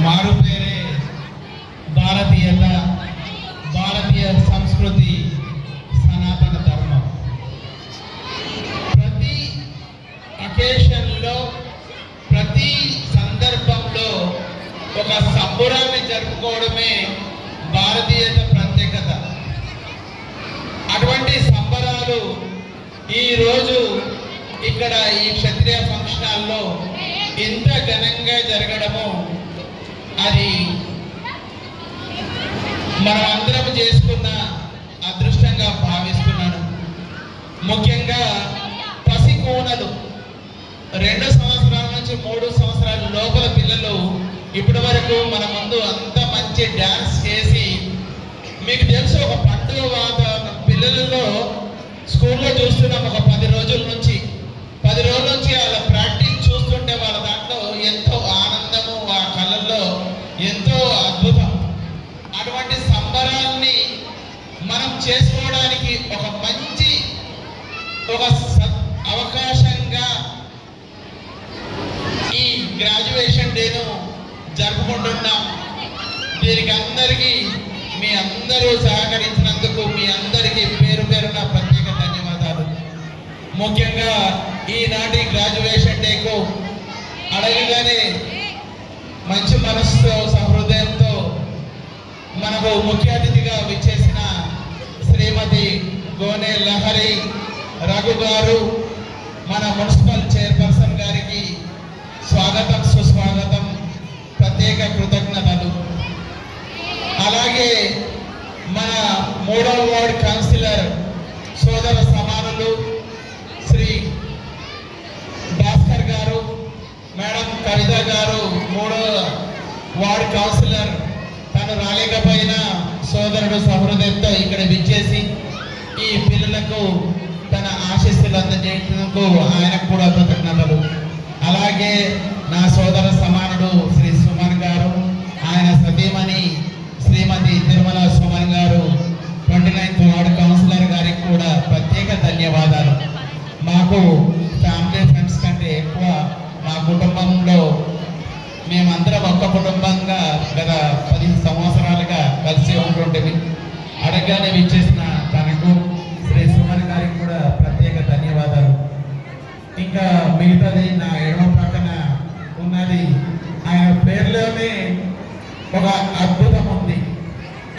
మారు పేరే భారతీయత, భారతీయ సంస్కృతి, సనాతన ధర్మం. ప్రతి అకేషన్లో, ప్రతి సందర్భంలో ఒక సంబురాన్ని జరుపుకోవడమే భారతీయత ప్రత్యేకత. అటువంటి సంబరాలు ఈరోజు ఇక్కడ ఈ క్షత్రియ ఫంక్షన్ హాల్లో ఇంత ఘనంగా జరగడము అది మనం అందరం చేసుకున్న అదృష్టంగా భావిస్తున్నాను. ముఖ్యంగా పసికోనలు 2 సంవత్సరాల నుంచి 3 సంవత్సరాల లోపల పిల్లలు ఇప్పటి వరకు మన ముందు అంత మంచి డ్యాన్స్ చేసి, మీకు తెలుసు ఒక పండుగ వాతావరణం పిల్లలలో స్కూల్లో చూస్తున్నాం. ఒక 10 రోజుల నుంచి వాళ్ళ ప్రాక్టీస్ చూస్తుంటే వాళ్ళ దాంట్లో ఎంతో ఆనందము, ఆ కళ్ళల్లో ఎంతో అద్భుతం. అటువంటి సంబరాల్ని మనం చేసుకోవడానికి ఒక మంచి అవకాశంగా ఈ గ్రాడ్యుయేషన్ డేను జరుపుకుంటున్నాం. దీనికి అందరికీ మీ అందరూ సహకరించినందుకు మీ అందరికీ పేరు పేరున ప్రత్యేక ధన్యవాదాలు. ముఖ్యంగా ఈనాటి గ్రాడ్యుయేషన్ డేకు అడగగానే మంచి మనసుతో, సహృదయంతో మనకు ముఖ్య అతిథిగా విచ్చేసిన శ్రీమతి గోనె లహరి రఘు గారు, మన మున్సిపల్ చైర్పర్సన్ గారికి స్వాగతం, సుస్వాగతం, ప్రత్యేక కృతజ్ఞతలు. అలాగే మన 3వ వార్డ్ కౌన్సిలర్ సోదర సమానులు శ్రీ భాస్కర్ గారు, మేడం కవిత గారు, 3వ వార్డ్ కౌన్సిలర్, తను రాలేకపోయినా సోదరుడు సహృదయంతో ఇక్కడ విచ్చేసి ఈ పిల్లలకు తన ఆశీస్సులు అందజేసినందుకు ఆయనకు కూడా కృతజ్ఞతలు. అలాగే నా సోదర సమానుడు శ్రీ సుమన్ గారు, ఆయన సతీమణి శ్రీమతి తిరుమల సుమన్ గారు, 29వ వార్డు కౌన్సిలర్ గారికి కూడా ప్రత్యేక ధన్యవాదాలు. మాకు ఫ్యామిలీ ఫ్రెండ్స్ కంటే ఎక్కువ మా కుటుంబంలో మేమందరం ఒక్క కుటుంబంగా గత 10 సంవత్సరాలుగా కలిసి ఉంటుండేవి. అడగగానే విచ్చేసిన తనకు శ్రీ సుమన్ గారికి కూడా ప్రత్యేక ధన్యవాదాలు. ఇంకా మిగతాది నా ఎడమ పక్కన ఉన్నది, ఆయన పేరులోనే ఒక అద్భుతం ఉంది.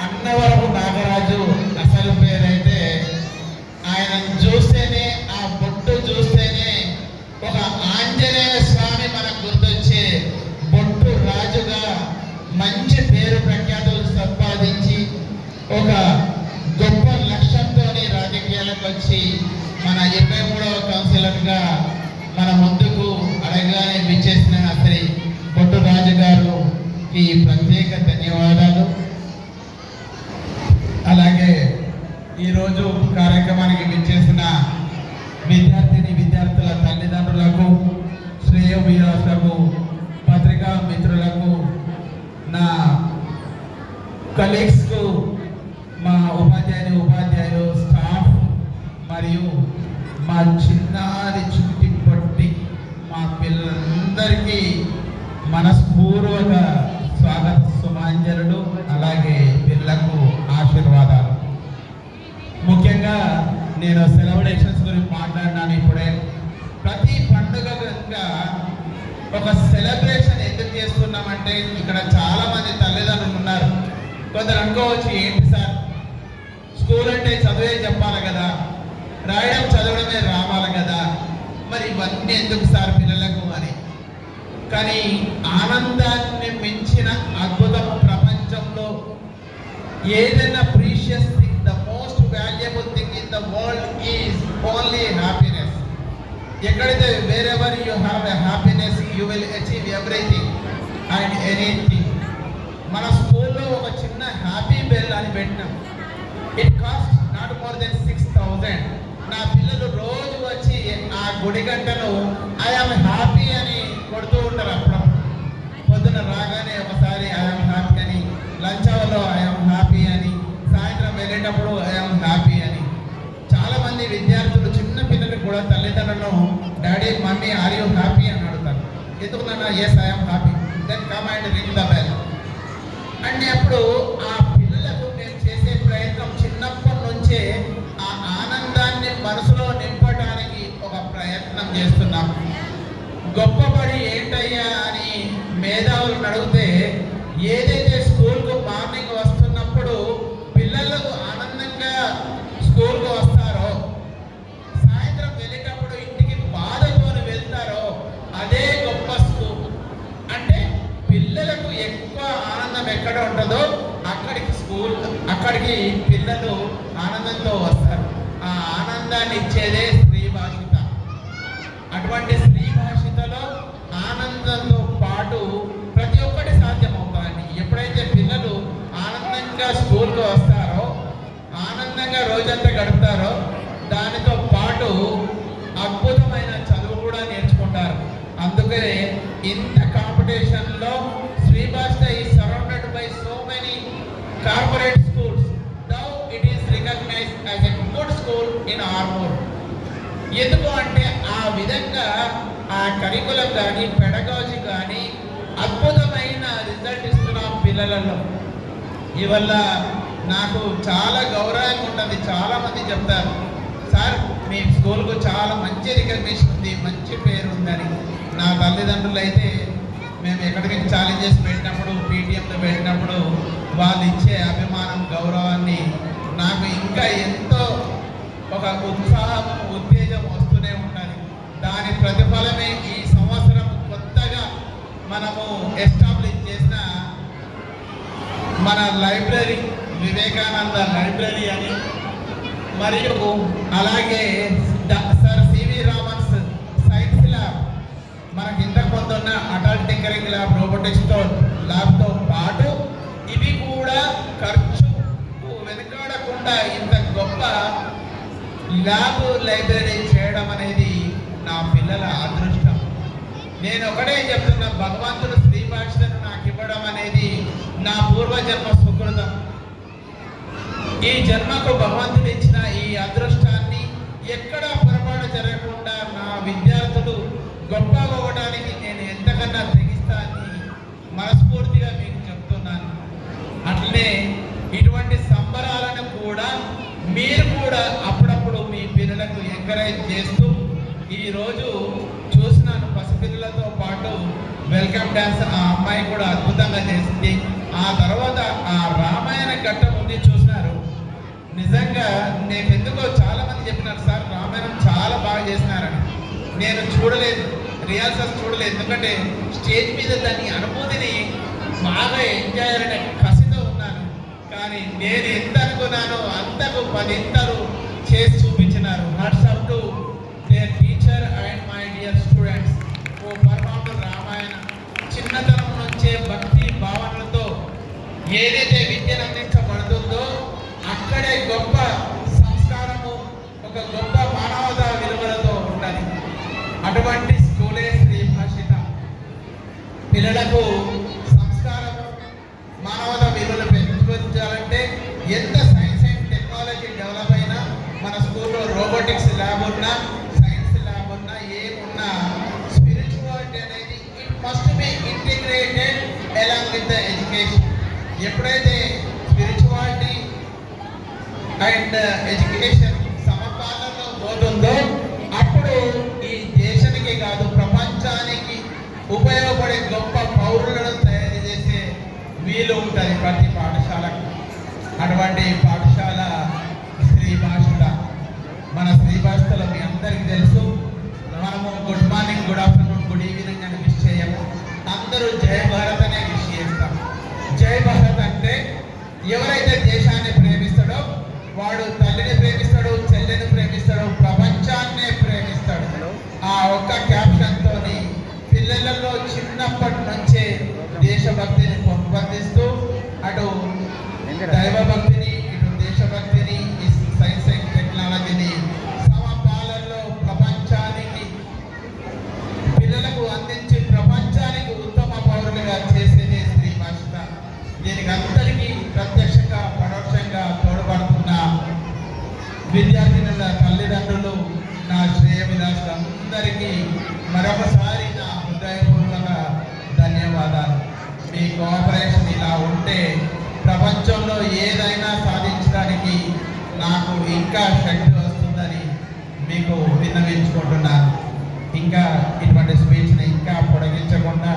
అన్నవరపు నాగరాజు అసలు పేరైతే, ఆయన చూస్తేనే, ఆ బొట్టు చూస్తేనే ఒక ఆంజనేయ స్వామి మనకు గుర్తొచ్చే బొట్టు రాజుగా మంచి పేరు ప్రఖ్యాతులు సంపాదించి ఒక గొప్ప లక్ష్యంతో రాజకీయాలకు వచ్చి మన 23వ కౌన్సిలర్గా మన ముందుకు అడగానే విచ్చేసిన శ్రీ బొట్టు రాజు గారికి ప్రత్యేక ధన్యవాదాలు. అలాగే ఈరోజు కార్యక్రమానికి విచ్చేసిన విద్యార్థుల తల్లిదండ్రులకు, శ్రేయోభిలాషులకు, పత్రికా మిత్రులకు, నా కలీగ్స్కు, మా ఉపాధ్యాయులు, స్టాఫ్ మరియు మా చిన్నారి చుట్టి పట్టి మా పిల్లలందరికీ మనస్పూర్వక స్వాగత సుమాంజలుడు, అలాగే పిల్లలకు ఆశీర్వాదాలు. ముఖ్యంగా నేను సెలబ్రేషన్స్ గురించి మాట్లాడినాను ఇప్పుడే. ప్రతి పండుగగా ఒక సెలబ్రేషన్ ఎందుకు చేస్తున్నామంటే, ఇక్కడ చాలా మంది తల్లిదండ్రులు ఉన్నారు. కొందరు అనుకోవచ్చు, ఏంటి సార్ స్కూల్ అంటే చదివే చెప్పాలి కదా, రాయడం చదవడమే రావాలి కదా, మరి ఇవన్నీ ఎందుకు సార్ పిల్లలకు అని. కానీ ఆనందాన్ని మించిన అద్భుతం ప్రపంచంలో ఏదైనా precious thing, the most valuable thing in the world is only happiness. ఎక్కడైతే wherever you have a happiness you will achieve everything and anything. మన స్కూల్లో ఒక చిన్న హ్యాపీ బెల్ అని పెట్టినాం. It cost not more than 6,000. నా పిల్లలు రోజు వచ్చి ఆ గుడి గంటను ఐఆమ్ హ్యాపీ అని కొడుతూ ఉంటారు. అప్పుడప్పుడు పొద్దున రాగానే ఒకసారి ఐఆమ్ హ్యాపీ అని, లంచ్ అవర్లో ఐఆమ్ హ్యాపీ అని, సాయంత్రం వెళ్ళేటప్పుడు ఐఆమ్ హ్యాపీ అని. చాలామంది విద్యార్థులు, చిన్న పిల్లలు కూడా తల్లిదండ్రులను Daddy, mommy, are you happy? And Edukana, yes, I am happy. Then come and ring the bell. అయినప్పుడు ఆ పిల్లలకు మేము చేసే ప్రయత్నం చిన్నప్పటి నుంచే ఆ ఆనందాన్ని మనసులో నింపడానికి ఒక ప్రయత్నం చేస్తున్నాం. గొప్పబడి ఏంటయ్యా అని మేధావులను అడిగితే, ఏదైతే స్కూల్కు మార్నింగ్ వస్తున్నప్పుడు పిల్లలు ఆనందంగా స్కూల్కు వస్తారో, సాయంత్రం వెళ్ళేటప్పుడు ఇంటికి బాధతో వెళ్తారో, అదే గొప్ప స్కూల్. అంటే పిల్లలకు ఎక్కువ ఆనందం ఎక్కడ ఉంటుందో అక్కడికి పిల్లలు ఆనందంతో వస్తారు. ఆ ఆనందాన్ని ఇచ్చేదే స్త్రీ భాషిత. అటువంటి స్త్రీ భాషితలో ఆనందంతో పాటు ప్రతి ఒక్కటి సాధ్యమవుతాయండి. ఎప్పుడైతే పిల్లలు ఆనందంగా స్కూల్కి వస్తారో, ఆనందంగా రోజంతా గడుపుతారో, దానితో పాటు అద్భుతమైన చదువు కూడా నేర్చుకుంటారు. అందుకనే ఇంత కాంపిటీషన్లో Sri Bhasha is surrounded by so many corporate schools. Now it is recognized as a good school in Armoor. ఎందుకు అంటే ఆ విధంగా ఆ కరికులం కానీ పెడగాజీ కానీ అద్భుతమైన రిజల్ట్ ఇస్తున్నాం పిల్లలలో. ఇవల్ల నాకు చాలా గౌరవంగా ఉంటుంది. చాలామంది చెప్తారు, సార్ మీ స్కూల్కు చాలా మంచి రికగ్నిషన్ ఉంది, మంచి పేరు ఉందని. నా తల్లిదండ్రులు అయితే మేము ఎక్కడికి ఛాలెంజెస్ పెట్టినప్పుడు, పీటీఎంలో పెట్టినప్పుడు వాళ్ళు ఇచ్చే అభిమానం, గౌరవాన్ని నాకు ఇంకా ఎంతో ఒక ఉత్సాహం, ఉత్తేజం వస్తూనే ఉండాలి. దాని ప్రతిఫలమే ఈ సంవత్సరం కొత్తగా మనము ఎస్టాబ్లిష్ చేసిన మన లైబ్రరీ, వివేకానంద లైబ్రరీ అని, మరియు అలాగే సర్ సివి రామన్స్ సైన్స్ ల్యాబ్, మనకి ఇంతకు ముందు ఉన్న అటల్ టింకరింగ్ ల్యాబ్, రోబోటిక్స్ ల్యాబ్తో పాటు ఇవి కూడా ఖర్చు వెనుకాడకుండా ఇంత గొప్ప ల్యాబ్ లైబ్రరీ చేయడం అనేది నా పిల్లల అదృష్టం. నేను ఒకటే చెప్తున్నా, భగవంతుడు స్త్రీ భాషను నాకు ఇవ్వడం అనేది నా పూర్వజన్మ సుకృతం. ఈ జన్మకు భగవంతుడు ఇచ్చిన ఈ అదృష్టాన్ని ఎక్కడా పొరపాటు జరగకుండా నా విద్యార్థులు గొప్ప అవ్వడానికి నేను ఎంతకన్నా తెగిస్తానని మనస్ఫూర్తిగా మీకు చెప్తున్నాను. అట్లనే ఇటువంటి సంబరాలను కూడా మీరు కూడా అప్పుడప్పుడు మీ పిల్లలకు ఎంకరేజ్ చేస్తూ, ఈరోజు చూసినాను పసిపిల్లలతో పాటు వెల్కమ్ డ్యాన్స్ ఆ అమ్మాయి కూడా అద్భుతంగా చేసింది. ఆ తర్వాత ఆ రామాయణ ఘట్టం ఉంది, చూసినారు. నిజంగా నేను ఎందుకో చాలా మంది చెప్పినారు, సార్ రామాయణం చాలా బాగా చేసినారని. నేను చూడలేదు, రిహార్సల్స్ చూడలేదు. ఎందుకంటే స్టేజ్ మీద దాని అనుభూతిని బాగా ఎంజాయ్ అనే కసితో ఉన్నాను. కానీ నేను ఎంత అనుకున్నానో అంతకు 10 ఇంతలు చేసి చూపించినారు. Hats off to their teacher and my dear students ఓ పరమాత్మ రామాయణ. చిన్నతనం నుంచే భక్తి భావనలతో ఏదైతే విద్యను అందించబడుతుందో అక్కడే గొప్ప సంస్కారము, ఒక గొప్ప మానవతా విలువలతో ఉండాలి. అటువంటి స్కూలే శ్రీ భాషిత. పిల్లలకు సంస్కారం, మానవతా విలువలు పెంచుకోవాలంటే ఎంత సైన్స్ అండ్ టెక్నాలజీ డెవలప్ అయినా, మన స్కూల్లో రోబోటిక్స్ ల్యాబ్ ఉన్నా, సైన్స్ ల్యాబ్ ఉన్నా, ఏమున్నా, స్పిరిచువాలిటీ అనేది it must be integrated along with the education. ఎప్పుడైతే స్పిరిచువాలిటీ అండ్ ఎడ్యుకేషన్ సమపాలనలో పోతుందో అప్పుడు ఈ దేశానికి కాదు ప్రపంచానికి ఉపయోగపడే గొప్ప పౌరులను తయారు చేసే వీలు ఉంటుంది ప్రతి పాఠశాలకు. అటువంటి పాఠశాల శ్రీ భాషిత. మన శ్రీ భాషలో మీ అందరికీ తెలుసు, మనము good morning, good afternoon, good evening అని విష్ చేయము. అందరూ జై భారత్ అనే విష్ చేస్తాం. జై భారత్ అంటే ఎవరైతే దేశాన్ని ప్రేమిస్తాడో వాడు తల్లిని ప్రేమిస్తాడు, చెల్లిని ప్రేమిస్తాడు, ప్రపంచాన్నే ప్రేమిస్తాడు. ఆ ఒక్క క్యాప్షన్తో పిల్లలలో చిన్నప్పటి నుంచే దేశభక్తిని పెంపొందిస్తూ అటు దైవభక్తిని, ఇటు దేశభక్తిని, ఈ సైన్స్ అండ్ టెక్నాలజీని సమపాలనలో ప్రపంచానికి పిల్లలకు అందించి ప్రపంచానికి ఉత్తమ పౌరులుగా చేసేదే శ్రీ భాషిత. దీనికి అందరికీ ప్రత్యక్షంగా పరోక్షంగా తోడ్పడుతున్న విద్యార్థినుల తల్లిదండ్రులు, నా శ్రేయోభిలాషులందరికీ మరొకసారి నా హృదయపూర్వక ధన్యవాదాలు. మీ కోఆపరేషన్ ఇలా ఉంటే ప్రపంచంలో ఏదైనా సాధించడానికి నాకు ఇంకా శక్తి వస్తుందని మీకు విన్నవించుకుంటున్నాను. ఇంకా ఇటువంటి స్పీచ్ని ఇంకా పొడిగించకుండా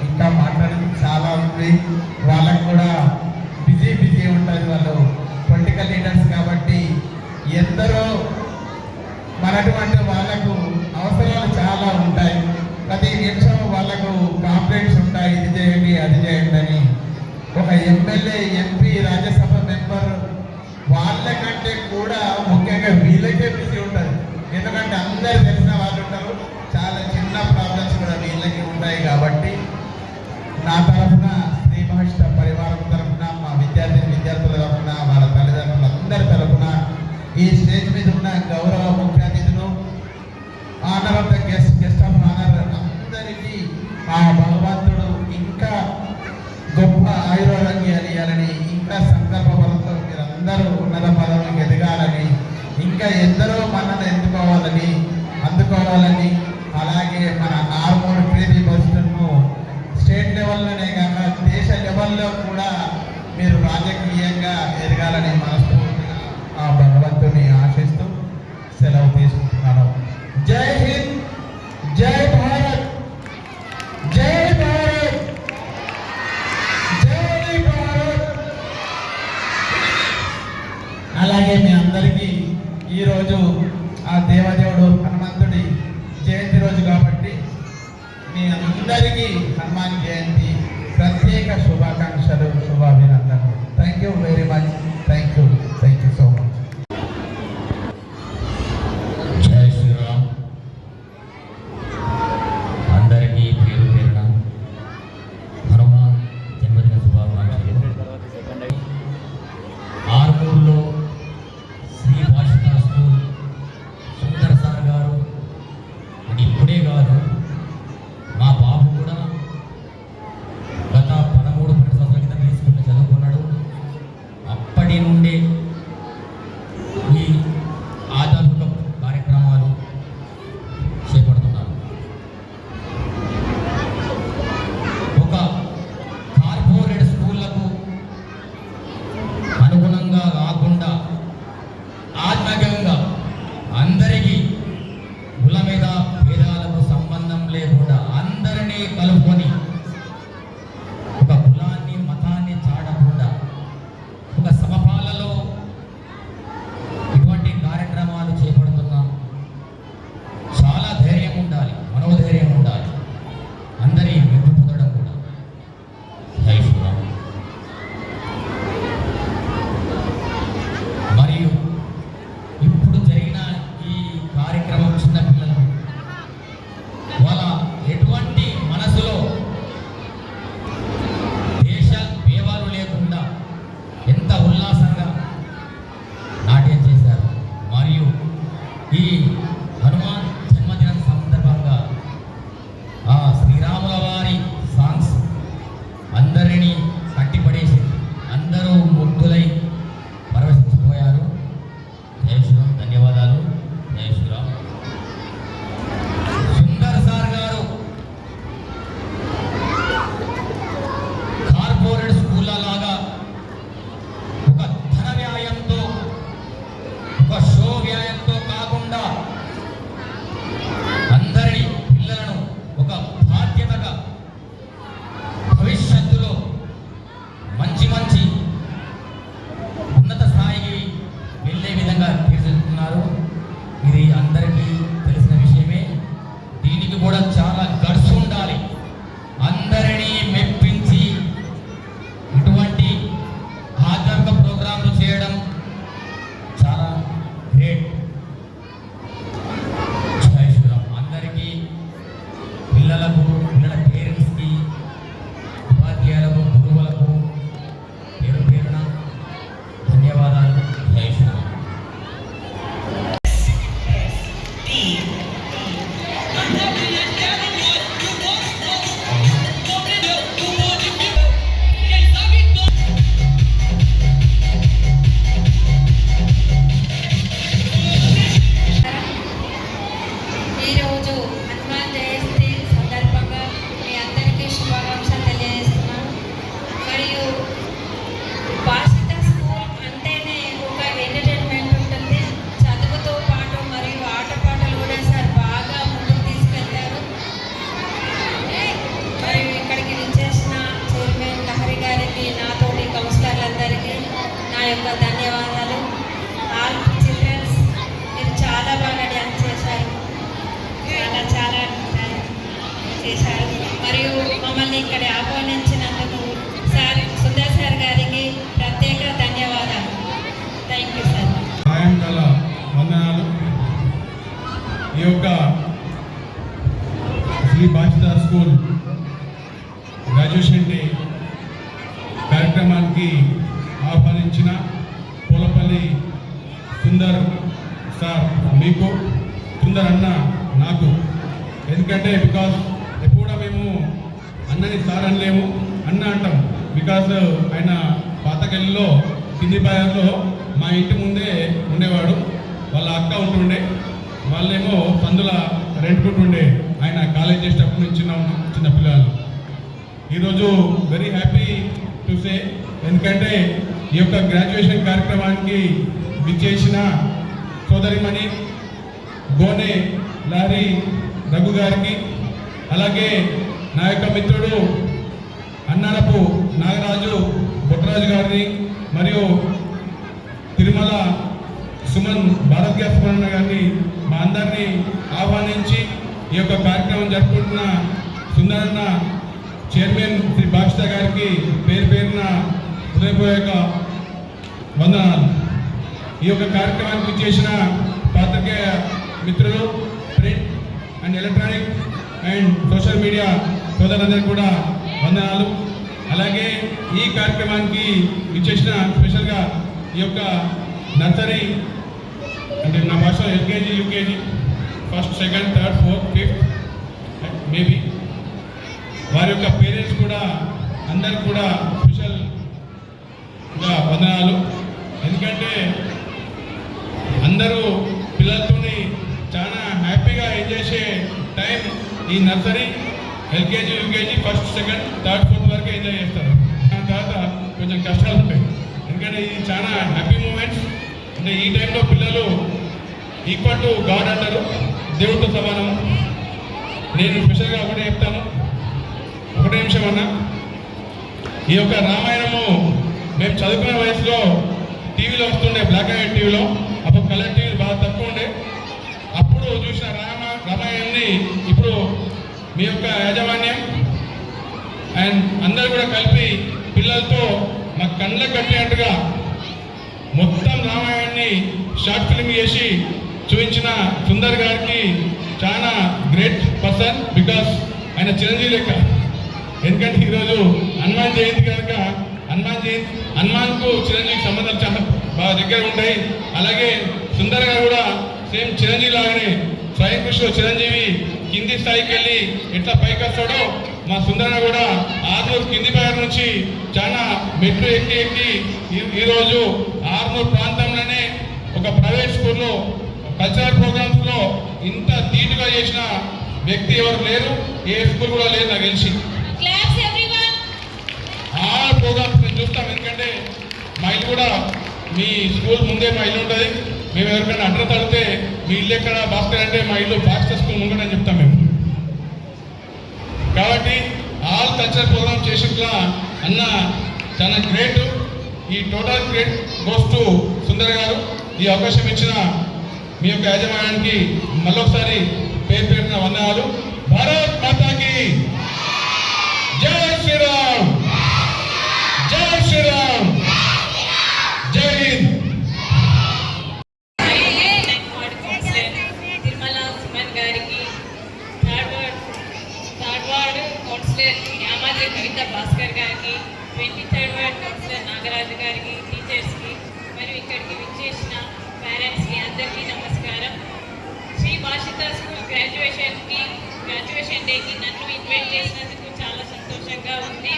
ఇంకా మాట్లాడేది చాలా ఉంది. వాళ్ళకు కూడా బిజీ ఉంటుంది. వాళ్ళు పొలిటికల్ లీడర్స్ కాబట్టి ఎందరో మనటువంటి వాళ్ళకు అవసరాలు చాలా ఉంటాయి. ప్రతి నిమిషం వాళ్ళకు కాంప్లైంట్స్ ఉంటాయి, ఇది చేయండి అది చేయండి అని. ఒక ఎమ్మెల్యే, ఎంపీ, రాజ్యసభ మెంబర్ వాళ్ళకంటే కూడా ముఖ్యంగా వీళ్ళకే బిజీ ఉంటుంది. ఎందుకంటే అందరు తెలిసిన వాళ్ళు ఉంటారు. చాలా చిన్న ప్రాబ్లమ్స్ కూడా వీళ్ళకి ఉంటాయి. కాబట్టి నా తరఫున శ్రీ మహిష్ట పరివారం తరఫున, మా విద్యార్థుల తరఫున, వాళ్ళ తల్లిదండ్రులందరి తరఫున, ఈ స్టేజ్ మీద ఉన్న గౌరవ ముఖ్య అతిథులు, honour of the guest of honour అందరికీ ఆ భగవంతుడు ఇంకా గొప్ప ఆయురారోగ్యాలు ఇవ్వాలని, ఇంకా సంకల్ప బలంతో మీరందరూ ఉన్నత పదవులకు ఎదగాలని, ఇంకా ఎందరో మనల్ని అందుకోవాలని, అలాగే మన ఆర్మూర్ ప్రీతి భవిష్యత్తును స్టేట్ లెవెల్లోనే కాక దేశ లెవెల్లో కూడా మీరు రాజకీయంగా ఎదగాలని మనస్ఫూర్తిగా ఆ భగవంతుని ఆశిస్తూ సెలవు తీసుకుంటున్నాను. జై హింద్, జై భారత్, జై భారత్, జై భారత్. అలాగే మీ అందరికీ ఈరోజు ఆ దేవదేవుడు హనుమంతుడి జయంతి రోజు కాబట్టి మీ అందరికీ హనుమాన్ జయంతి ప్రత్యేక శుభాకాంక్షలు, శుభాభినందనలు. Thank you very much. Thank you so much. జై శ్రీరామ్. అందరికీ పేరు పేరున హనుమాన్ జన్మదిన శుభాకాంక్షలు. ఆర్మూర్లో శ్రీ భాషిత స్కూల్ సుందర్ సార్ గారు ఇప్పుడే కాదు, మా బాబు కూడా గత 13-12 సంవత్సరాల క్రితం ఈ స్కూల్లో చదువుకున్నాడు. అప్పటి నుండే ఈ ఆధ్యాత్మిక కార్యక్రమాలు చేపడుతున్నారు. ఒక కార్పొరేట్ స్కూళ్లకు అనుగుణంగా కాకుండా ఆత్మీయంగా అందరికీ కుల మీద భేదాలకు సంబంధం లేకుండా అందరినీ కలుపుకొని, ఒక కులాన్ని మతాన్ని చాడకుండా, ఒక సమపాలలో ఇటువంటి కార్యక్రమాలు చేపడుతున్నాం. చాలా ధైర్యం ఉండాలి, మనోధైర్యం ఉండాలి, అందరి మెప్పు పొందడం కూడా. జై శ్రీరామ్. మరియు ఇప్పుడు జరిగిన ఈ కార్యక్రమం చిన్న పిల్లలు వాళ్ళ ఎటువంటి మనసులో దేశ భేదాలు లేకుండా ఎంత ఉల్లాసంగా నాట్యం చేశారు. మరియు ఈ హనుమాన్ జన్మదినం సందర్భంగా ఆ శ్రీరాముల వారి సాంగ్స్ అందరినీ కట్టిపడేసి అందరూ ముగ్ధులై పరవశించిపోయారు. జై శ్రీరామ్. ధన్యవాదాలు. జై శ్రీరామ్. సుందర్ సార్ గారు కార్పొరేట్ స్కూళ్ళ లాగా ఒక ధన వ్యాయంతో, ఒక షో వ్యాయంతో కాకుండా అందరినీ, పిల్లలను ఒక బాధ్యతగా భవిష్యత్తులో యొక్క ధన్యవాదాలు. ఆల్ చిల్డ్రన్స్, మీరు చాలా బాగా డ్యాన్స్ చేశారు, చాలా చాలా చేశారు. మరియు మమ్మల్ని ఇక్కడ ఆహ్వానించినందుకు సుందర్ సార్ గారికి ప్రత్యేక ధన్యవాదాలు. Thank you sir. సాయంకాల వందనాలు. ఈ యొక్క Sri Bhashitha school graduation day కార్యక్రమానికి ఆహ్వానించిన పూలపల్లి సుందర్ సార్ మీకు, సుందర్ అన్న నాకు. ఎందుకంటే బికాస్ ఎప్పుడు మేము అన్నని సార్ అనలేము, అన్న అంటాం. బికాస్ ఆయన పాతకెళ్ళిలో కింది బాయర్లో మా ఇంటి ముందే ఉండేవాడు. వాళ్ళ అక్క ఉంటుండే, వాళ్ళేమో పందుల రెంట్కుంటుండే. ఆయన కాలేజ్ చేసేటప్పుడు నుంచి చిన్న పిల్లలు. ఈరోజు వెరీ హ్యాపీ టు సే, ఎందుకంటే ఈ యొక్క గ్రాడ్యుయేషన్ కార్యక్రమానికి విచ్చేసిన సోదరిమణి గోనె లారీ రఘు గారికి, అలాగే నా యొక్క మిత్రుడు అన్నారపు నాగరాజు బొట్టరాజు గారిని, మరియు తిరుమల సుమన్ భారత్ గ్యాస్ సుమన్ గారిని, మా అందరినీ ఆహ్వానించి ఈ యొక్క కార్యక్రమం జరుపుకుంటున్న సుందరన్న చైర్మన్ శ్రీ భాషిత గారికి పేరు పేరున హృదయపూర్వక వందనాలు. ఈ యొక్క కార్యక్రమానికి చేసిన పాత్రికేయ మిత్రులు, print and electronic and social media సోదరులందరికీ కూడా వందనాలు. అలాగే ఈ కార్యక్రమానికి ఇచ్చేసిన స్పెషల్గా ఈ యొక్క నర్సరీ, అంటే నా భాషలో LKG, UKG, first, second, third, fourth, fifth maybe వారి యొక్క పేరెంట్స్ కూడా అందరికి కూడా స్పెషల్గా వందనాలు. ఎందుకంటే అందరూ పిల్లలతోని చాలా హ్యాపీగా ఎంజాయ్ చేసే టైం ఈ nursery, LKG, UKG, first, second, third, fourth వరకు ఎంజాయ్ చేస్తారు. దాని తర్వాత కొంచెం కష్టాలు ఉంటాయి. ఎందుకంటే ఇది చాలా హ్యాపీ మూమెంట్స్. అంటే ఈ టైంలో పిల్లలు ఈక్వల్ టు గాడ్ అంటారు, దేవుడితో సమానం. నేను స్పెషల్గా ఒకటే చెప్తాను, ఒకటే నిమిషం అన్న. ఈ యొక్క రామాయణము మేము చదువుకునే వయసులో టీవీలో వస్తుండే, బ్లాక్ అండ్ వైట్ టీవీలో. అప్పుడు కలర్ టీవీలు బాగా తక్కువ ఉండే. అప్పుడు చూసిన రామాయణాన్ని ఇప్పుడు మీ యొక్క యాజమాన్యం అండ్ అందరూ కూడా కలిపి పిల్లలతో మా కళ్ళకు కట్టినట్టుగా మొత్తం రామాయణాన్ని షార్ట్ ఫిల్మ్ చేసి చూపించిన సుందర్ గారికి చాలా గ్రేట్ పర్సన్. బికాస్ ఆయన చిరంజీవి లెక్క. ఎందుకంటే ఈరోజు హనుమాన్ జయంతి కనుక హనుమాన్కు చిరంజీవికి సంబంధాలు చాలా బాగా దగ్గర ఉంటాయి. అలాగే సుందర్ గారు కూడా సేమ్ చిరంజీవి లాగానే స్వయం కృషిలో చిరంజీవి కింది స్థాయికి వెళ్ళి ఎట్లా పైకి వస్తాడో మా సుందరన్న కూడా ఆర్నూరు కింది బాయర్ నుంచి చాలా మెట్లు ఎక్కి ఈరోజు ఆర్నూరు ప్రాంతంలోనే ఒక ప్రైవేట్ స్కూల్లో కల్చరల్ ప్రోగ్రామ్స్లో ఇంత ధీటుగా చేసిన వ్యక్తి ఎవరు లేరు, ఏ స్కూల్ కూడా లేదు నాకు తెలిసి. ఆల్ ప్రోగ్రామ్స్ మేము చూస్తాం. ఎందుకంటే మా ఇల్లు కూడా మీ స్కూల్ ముందే మా ఇల్లు ఉంటుంది. మేము ఎవరికైనా అడ్రస్ అడిగితే మీ ఇల్లు ఎక్కడ భాస్కర్ అంటే మా ఇల్లు భాస్కర్ స్కూల్ ముంగడని చెప్తాం మేము. కాబట్టి ఆల్ కల్చరల్ ప్రోగ్రామ్ చేసిట్లా అన్న చాలా గ్రేట్. ఈ total great goes to Sundar గారు. ఈ అవకాశం ఇచ్చిన మీ యొక్క యాజమాన్యానికి మళ్ళొకసారి పేరు పేరున వందనాలు. భారత్ మాతాకి జై శ్రీరామ్, జై శ్రీరామ్, జై హింద్. తిరుమల సుమన్ గారికి, థర్డ్ వార్డ్ కౌన్సిలర్ యామాద్రి కవిత భాస్కర్ గారికి, 23rd వార్డ్ కౌన్సిలర్ నాగరాజు గారికి, టీచర్స్కి మరియు ఇక్కడికి విచ్చేసిన పేరెంట్స్కి అందరికీ నమస్కారం. శ్రీ భాషిత స్కూల్ గ్రాడ్యుయేషన్ డేకి నన్ను ఇన్వైట్ చేసినందుకు చాలా సంతోషంగా ఉంది.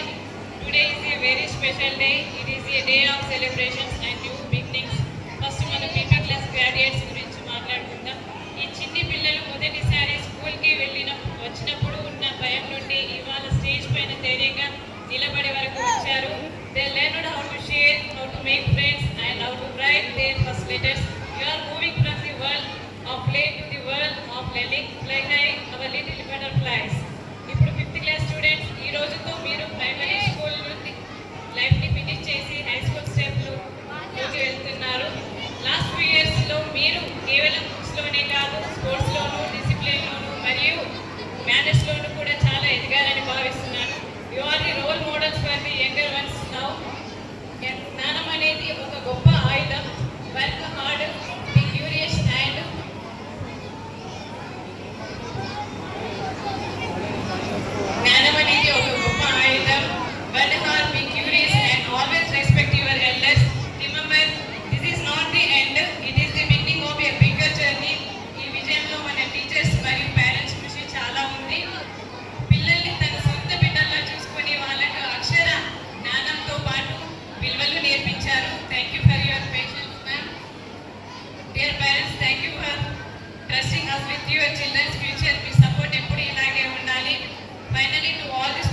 Today is a very special day. It is a day of celebrations and new beginnings. First మన పీపీ క్లాస్ గ్రాడ్యుయేట్స్ గురించి మాట్లాడుకుందాం. ఈ చిన్ని పిల్లలు మొదటిసారి స్కూల్కి వచ్చినప్పుడు ఉన్న భయం నుండి ఇవాళ స్టేజ్ పైన ధైర్యంగా నిలబడే వరకు వచ్చారు. They learned how to share, how to make friends and how to write their first letters. You are moving from the world of play to the world of learning. Fly high our little butterflies. ఇప్పుడు 5th class students, ఈ రోజుతో మీరు primary school నుండి లైఫ్ని finish చేసి high school స్టెప్లు మీరు కేవలం బుక్స్లోనే కాదు, స్పోర్ట్స్లోను, డిసిప్లిన్లోను మరియు మేనర్స్లోను కూడా చాలా ఎదిగారని భావిస్తున్నాను. You are the role models for the younger ones now. జ్ఞానం అనేది ఒక గొప్ప ఆయుధం. Work hard, be curious and జ్ఞానం అనేది ఒక గొప్ప ఆయుధం. Work hard, be curious and always respect your elders. Remember, this is not the end, it is the beginning of a bigger journey. ఈ విజయంలో మన టీచర్స్ మరియు పేరెంట్స్ కృషి చాలా ఉంది. పిల్లల్ని తన సొంత బిడ్డల్లో చూసుకొని వాళ్ళకు అక్షర జ్ఞానంతో పాటు విలువలు నేర్పించారు. Thank you for your patience ma'am. Dear parents, thank you for trusting us with your children's future. Me support ఎప్పుడు ఇలాగే ఉండాలి. Finally to all the